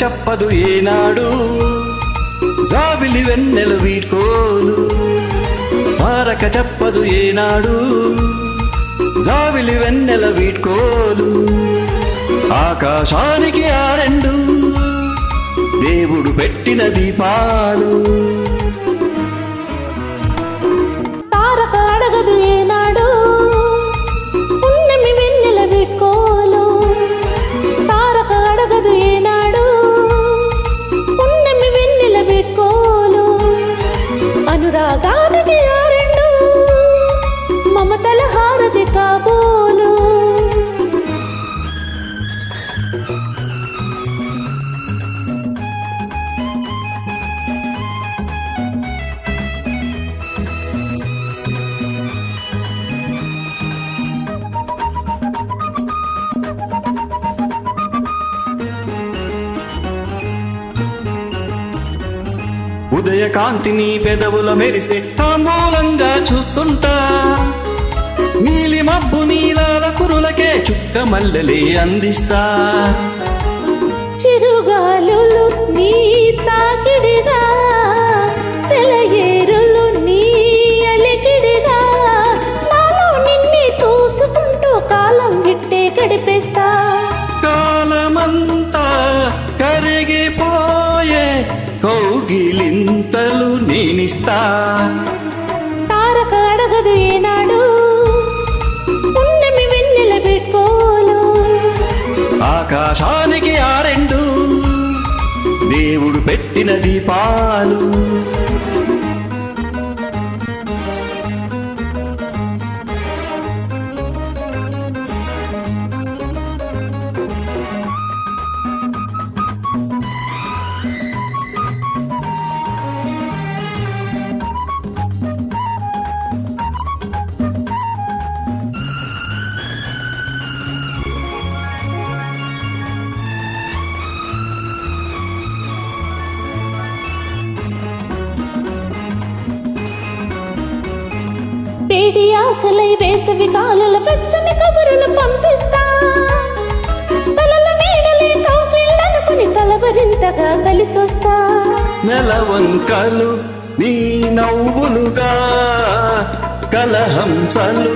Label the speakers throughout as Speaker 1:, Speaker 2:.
Speaker 1: చెప్పదు ఏనాడు జాబిలి వెన్నెల వీడ్కోలు తారక చెప్పదు ఏనాడు జాబిలి వెన్నెల వీడ్కోలు ఆకాశానికి ఆ రెండు దేవుడు పెట్టిన దీపాలు
Speaker 2: తారక అడగదు ఏనాడు పున్నమి వెన్నెల వీడ్కోలు తారక అడగదు ఏనాడు పున్నమి వెన్నెల వీడ్కోలు అనురాగానికి ఆ రెండు మమతల హారతి కాబోలు
Speaker 1: ఉదయకాంతిని పెదవుల మెరిసే తాంబూలంగా చూస్తుంటా నీలి మబ్బు నీలాల కురులకే చుక్క మల్లెలే అందిస్తా
Speaker 2: చిరుగాలులు నీ తాకిడిగా సెలయేరులు నీ అలికిడిగా నాలో నిన్నే చూసుకుంటూ కాలం గిట్టే గడిపేస్తా
Speaker 1: కాలమంతా కరిగిపోయే కౌగిలింతలు నేనిస్తా
Speaker 2: తారక అడగదు ఏనాడు పున్నమి వెన్నెల వీడ్కోలు
Speaker 1: ఆకాశానికి ఆ రెండు దేవుడు పెట్టిన దీపాలు
Speaker 2: వేడి ఆశలై వేసవి కాలుల వెచ్చని కబురులు పంపిస్తా తలల నీడలే కౌగిళ్ళనుకుని కలవరింతగా కలిసొస్తా
Speaker 1: నెలవంకలు నీ నవ్వులుగా కలహంసలు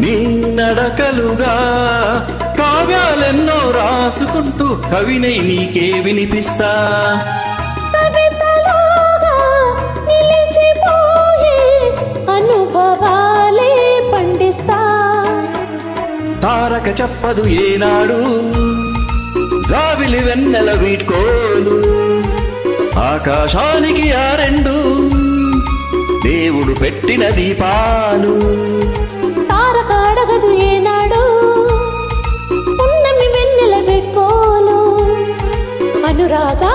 Speaker 1: నీ నడకలుగా కావ్యాలెన్నో రాసుకుంటూ కవినై నీకే వినిపిస్తా
Speaker 2: కవితలోగా నిలిచిపోయే అనుభవాలే పండిస్తా
Speaker 1: తారక చెప్పదు ఏనాడు జాబిలి వెన్నెల వీడ్కోలు ఆకాశానికి ఆ రెండు దేవుడు పెట్టిన దీపాలు
Speaker 2: తారక అడగదు ఏనాడు పున్నమి వెన్నెల వీడ్కోలు అనురాగా